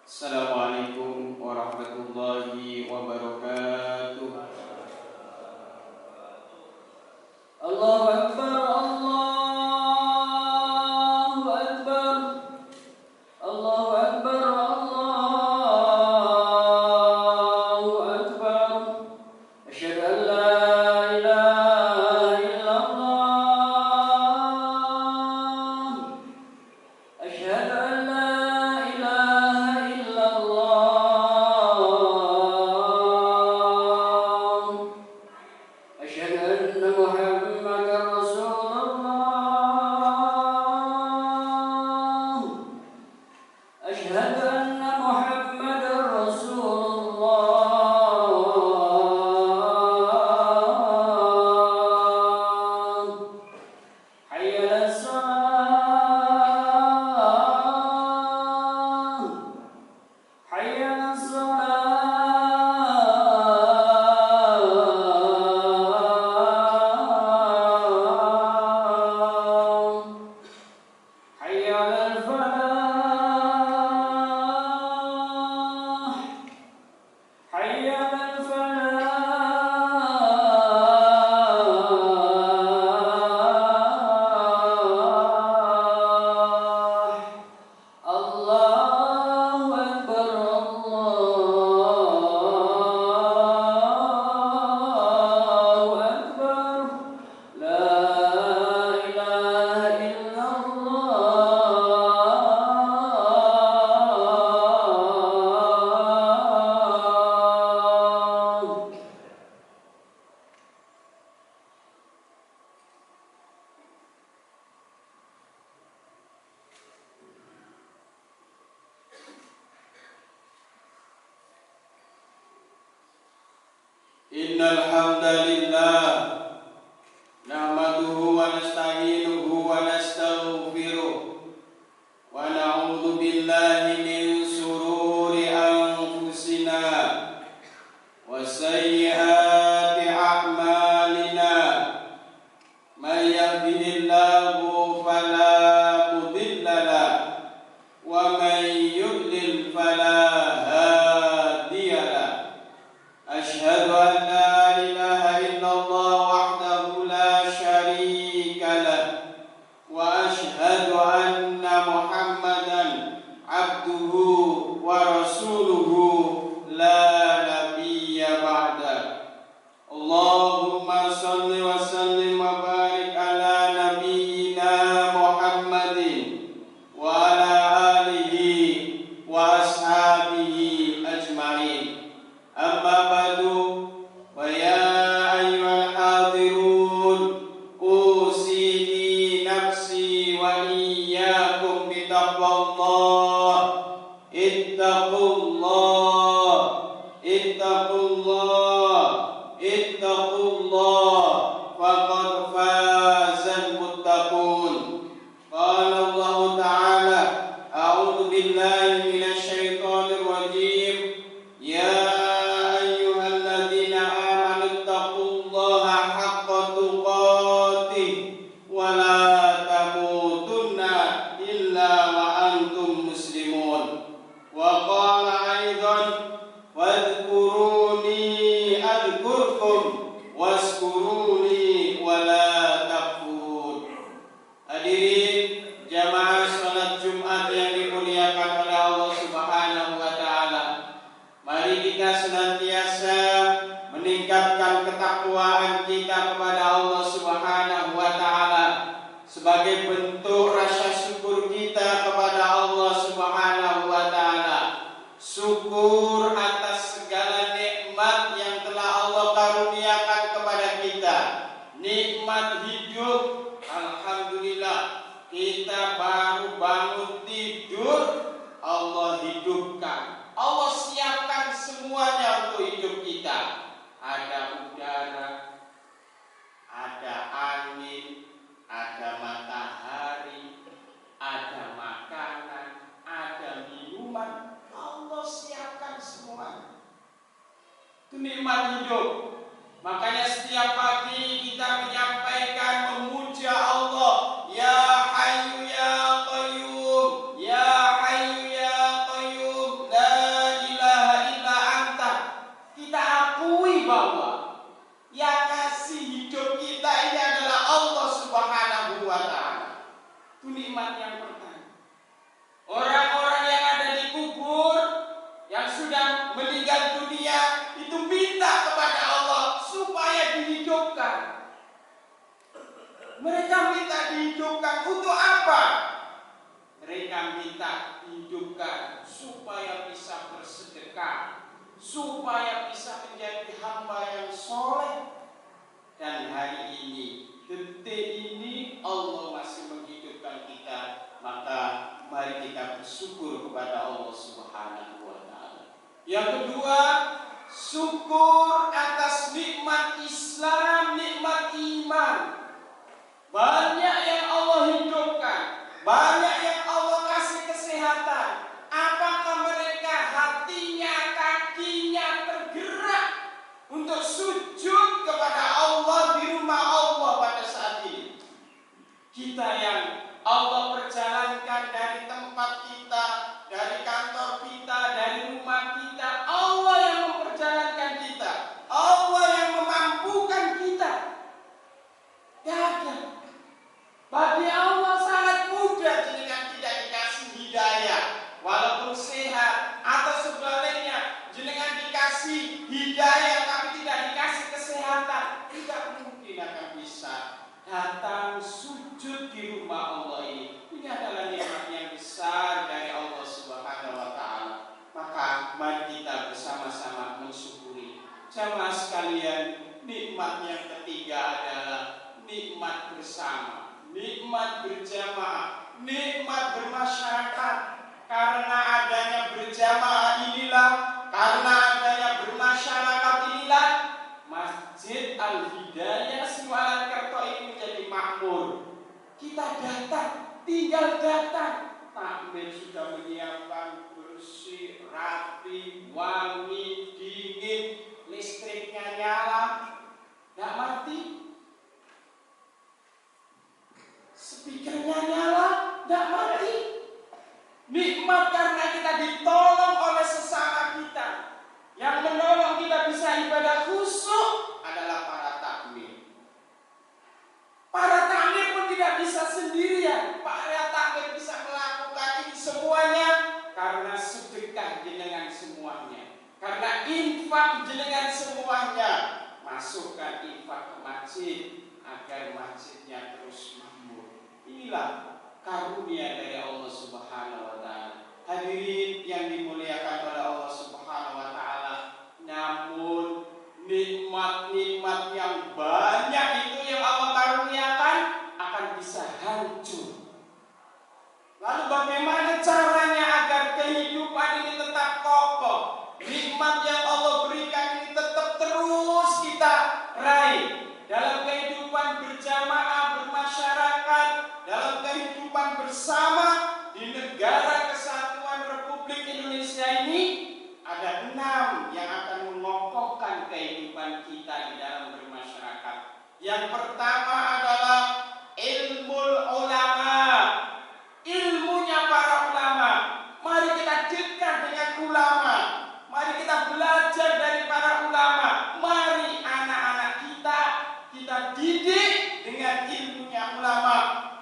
Assalamualaikum warahmatullahi wabarakatuh. Allahu Akbar, Allahu Akbar, Allahu Akbar, Allahu Akbar. Asyhadu an la ilaha illallah. Asyhadu an la Innal hamdalillah nahmaduhu wa nasta'inuhu wa nastaghfiruh wa na'udzu billahi min shururi anfusina wa sayyiati a'malina. May yahdihillahu fala mudilla lahu wa may yudlil fala hadiya lahu. Asyhadu an la ilaha illallah wahdahu la syarika lahu wa asyhadu anna Muhammadan abduhu wa rasuluhu la nabiyya ba'da. Allahumma shalli wa sallim wa barik ala nabiyyina Muhammadin wa ala alihi wa ashabihi ajma'in. Amma ba'du, wa ya ayyuhal hadirun, usini nafsi wa iyyakum bitaqwallah. Ittaqullah, ittaqullah, ittaqullah, faqad fazal muttaqun. Qala Allah Ta'ala, a'udzu billahi minasy syaithanir rajim. Ya waskuruni wala takfurun. Hadirin jamaah salat Jumat yang dimuliakan oleh Allah Subhanahu wa taala. Mari kita senantiasa meningkatkan ketakwaan kita kepada Allah Subhanahu wa taala sebagai bentuk rasa syukur kita yang bertanya. Orang-orang yang ada di kubur, yang sudah meninggal dunia, itu minta kepada Allah supaya dihidupkan. Mereka minta dihidupkan untuk apa? Mereka minta dihidupkan supaya bisa bersedekah, supaya bisa menjadi hamba yang soleh. Dan hari ini, detik ini Allah masih menghidupkan kita, maka mari kita bersyukur kepada Allah Subhanahu wa Ta'ala. Yang kedua, syukur atas nikmat Islam, nikmat iman. Banyak yang Allah hidupkan, banyak yang Allah kasih kesehatan. Apakah mereka hatinya, kakinya tergerak untuk sujud kepada Allah di rumah Allah pada saat ini? Kita yang Allah perjalankan dari tempat kita, dari kantor kita, dari rumah kita, Allah yang memperjalankan kita, Allah yang memampukan kita. Gak ada. Bagi Allah sangat mudah jenengan tidak dikasih hidayah, walaupun sehat, atau sebaliknya jenengan dikasih hidayah tapi tidak dikasih kesehatan, tidak mungkin akan bisa datang sujud di rumah Allah ini. Ini adalah nikmat yang besar dari Allah Subhanahu wa Ta'ala. Maka mari kita bersama-sama mensyukuri. Jamaah sekalian, nikmat yang ketiga adalah nikmat bersama, nikmat berjamaah, nikmat bermasyarakat. Karena adanya berjamaah inilah, karena adanya bermasyarakat inilah, Masjid Al-Hidayah Siwalan-Kerto ini menjadi makmur. Kita datang, tinggal datang. Takmir sudah menyiapkan bersih, rapi, wangi, dingin, listriknya nyala, nggak mati. Speakernya nyala, nggak mati. Nikmat karena kita ditolong oleh sesama kita. Yang menolong kita bisa ibadah khusyuk adalah para takmir. Para takmir pun tidak bisa sendirian. Para takmir bisa melakukan ini semuanya karena sedekah jenengan semuanya, karena infak jenengan semuanya. Masukkan infak ke masjid agar masjidnya terus makmur. Inilah karunia dari Allah Subhanahu wa Ta'ala. Hadirin yang dimuliakan oleh Allah Subhanahu wa Ta'ala, namun nikmat-nikmat yang banyak itu yang Allah karuniakan akan bisa hancur. Lalu bagaimana caranya agar kehidupan ini tetap kokoh? Nikmat yang Allah berikan ini tetap terus kita raih dalam kehidupan berjamaah, bermasyarakat, dalam kehidupan bersama di negara kesatuan Republik Indonesia ini. Ada 6 yang akan mengokohkan kehidupan kita di dalam bermasyarakat. Yang pertama adalah ilmu ulama, ilmunya para ulama. Mari kita dekat dengan ulama, mari kita belajar dari para ulama. Mari anak-anak kita didik dengan ilmunya ulama,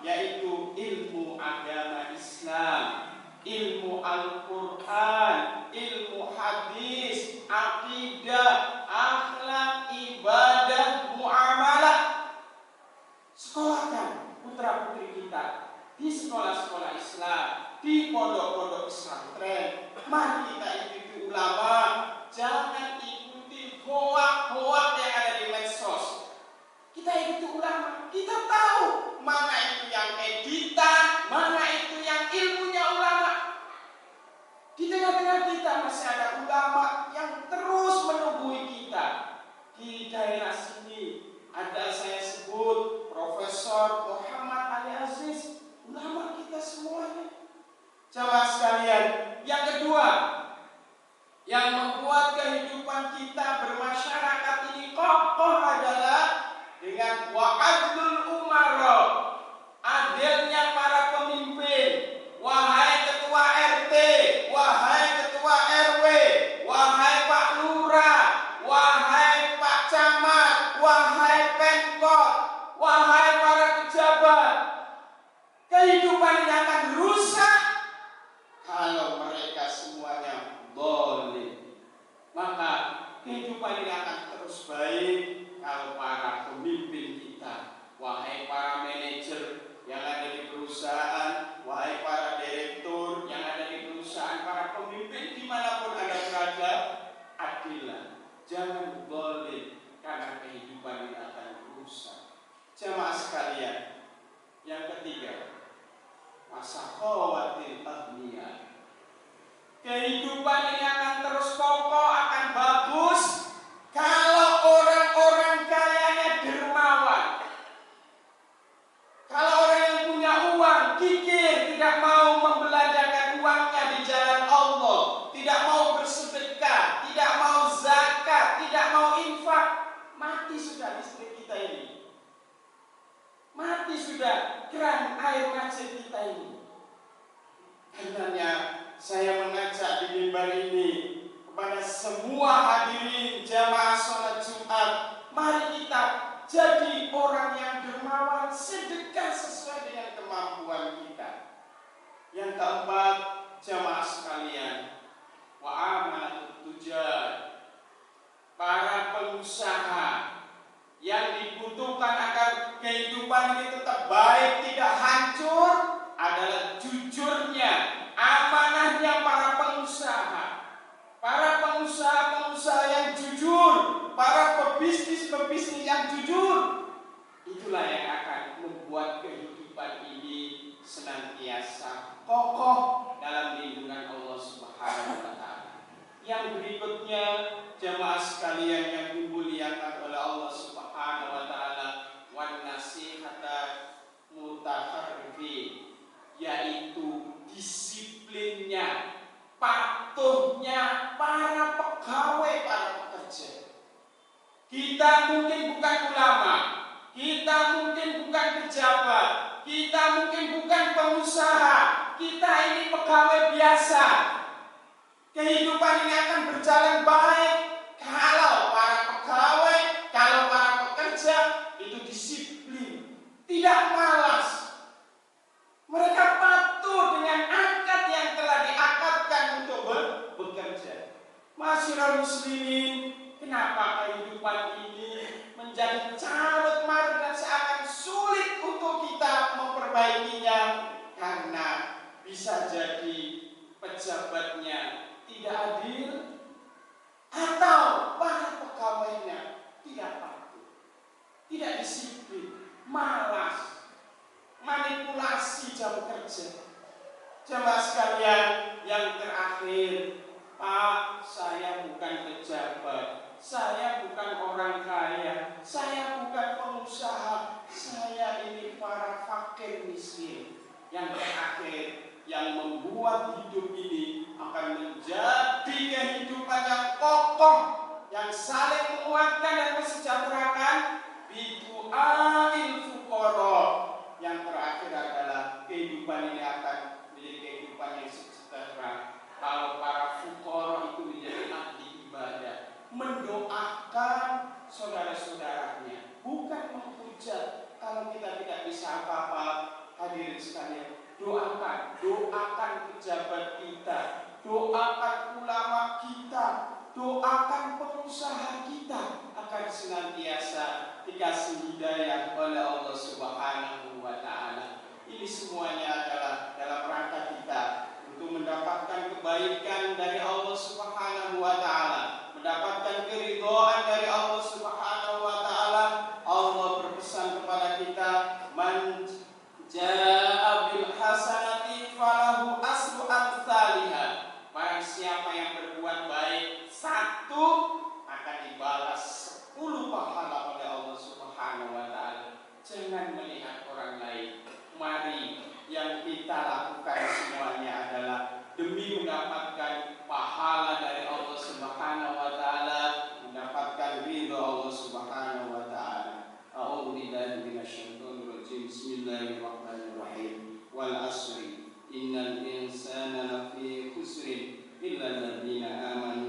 yaitu ilmu agama Islam, ilmu Al-Quran, ilmu hadis, akidah, akhlak, ibadah, muamalah. Sekolahkan putra-putri kita di sekolah-sekolah Islam, di pondok-pondok pesantren. Mari kita ikuti ulama, jangan ikuti hoak-hoak yang ada di medsos. Kita ikuti ulama, kita tahu mana itu yang editan, mana itu yang ilmunya ulama. Di tengah-tengah kita masih ada ulama yang terus menunggu kita. Di daerah sini ada, saya sebut, Profesor Muhammad Ali Aziz, ulama kita semuanya. Jamaah sekalian, yang kedua yang membuat kehidupan kita bermasyarakat ini kokoh adalah dengan wa'adlul umara, adilnya para pemimpin. Wahai ketua RT, wahai ketua RW, wahai Pak Lurah, wahai Pak Camat, wahai Pemkot, wahai para pejabat. Kehidupan ini akan ketiga, wasakhawatil aghniyah. Kehidupan ini akan terus kokoh, akan bagus kalau orang-orang kayanya dermawan. Kalau orang yang punya uang kikir, tidak mau membelanjakan uangnya di jalan Allah, tidak mau bersedekah, tidak mau zakat, tidak mau infak, mati sudah listrik kita ini. Mati sudah keran air masjid kita ini. Karenanya saya mengajak di mimbar ini kepada semua hadirin jamaah sholat Jumat, mari kita jadi orang yang dermawan, sedekah sesuai dengan kemampuan kita. Yang keempat, jamaah sekalian, wa amanatut tujar, para pengusaha yang dibutuhkan agar kehidupan ini tetap baik, tidak hancur, adalah jujurnya, amanahnya para pengusaha. Para pengusaha-pengusaha yang jujur, para pebisnis-pebisnis yang jujur, itulah yang akan membuat kehidupan ini senantiasa kokoh dalam lindungan Allah Subhanahu wa Ta'ala. Yang berikutnya, jamaah sekalian yang dimuliakan oleh Allah Subhanahu wa Ta'ala, wan nasihata mutaharrifin, yaitu disiplinnya, patuhnya para pegawai, para pekerja. Kita mungkin bukan ulama, kita mungkin bukan pejabat, kita mungkin bukan pengusaha, kita ini pegawai biasa. Kehidupan ini akan berjalan baik kalau para pegawai, kalau para pekerja itu disiplin, tidak malas. Mereka patuh dengan akad yang telah diakadkan untuk bekerja. Masyiral muslimin, kenapa kehidupan ini menjadi carut marut dan seakan sulit untuk kita memperbaikinya? Karena bisa jadi pejabatnya tidak adil, atau para pegawainya tidak patuh, tidak disiplin, malas, manipulasi jam kerja. Jemaah sekalian yang terakhir, Pak, saya bukan pejabat, saya bukan orang kaya, saya bukan pengusaha, saya ini para fakir miskin. Yang terakhir, yang membuat hidup ini akan menjadi kehidupan yang kokoh, yang saling menguatkan dan mensejahterakan, bidu'ail fuqara. Yang terakhir adalah kehidupan ini akan menjadi kehidupan yang sejahtera kalau para fuqara itu menjadi ahli ibadah, mendoakan saudara-saudaranya, bukan menghujat. Kalau kita tidak bisa apa-apa, hadirin sekalian, doakan pejabat kita, doakan ulama kita, doakan pengusaha kita akan senantiasa dikasih hidayah oleh Allah Subhanahu wa Ta'ala. Ini semuanya adalah dalam rangka kita untuk mendapatkan kebaikan dari Allah Subhanahu wa Ta'ala, mendapatkan keridhaan dari Allah Subhanahu wa Ta'ala. Allah berpesan kepada kita, man jaa bil hasanati falahu asru amsalihha. Barang siapa yang berbuat baik satu, akan dibalas 10 pahala oleh Allah Subhanahu wa Ta'ala. Jangan melihat orang lain. Mari yang kita lakukan semuanya adalah demi mendapatkan pahala dari Allah Subhanahu wa Ta'ala, mendapatkan ridha Allah Subhanahu wa Ta'ala. A'udzu billahi minasyaitonir rajim. Bismillahirrahmanirrahim. Wal asri innal insana lafi khusrin illa alladziina aamanu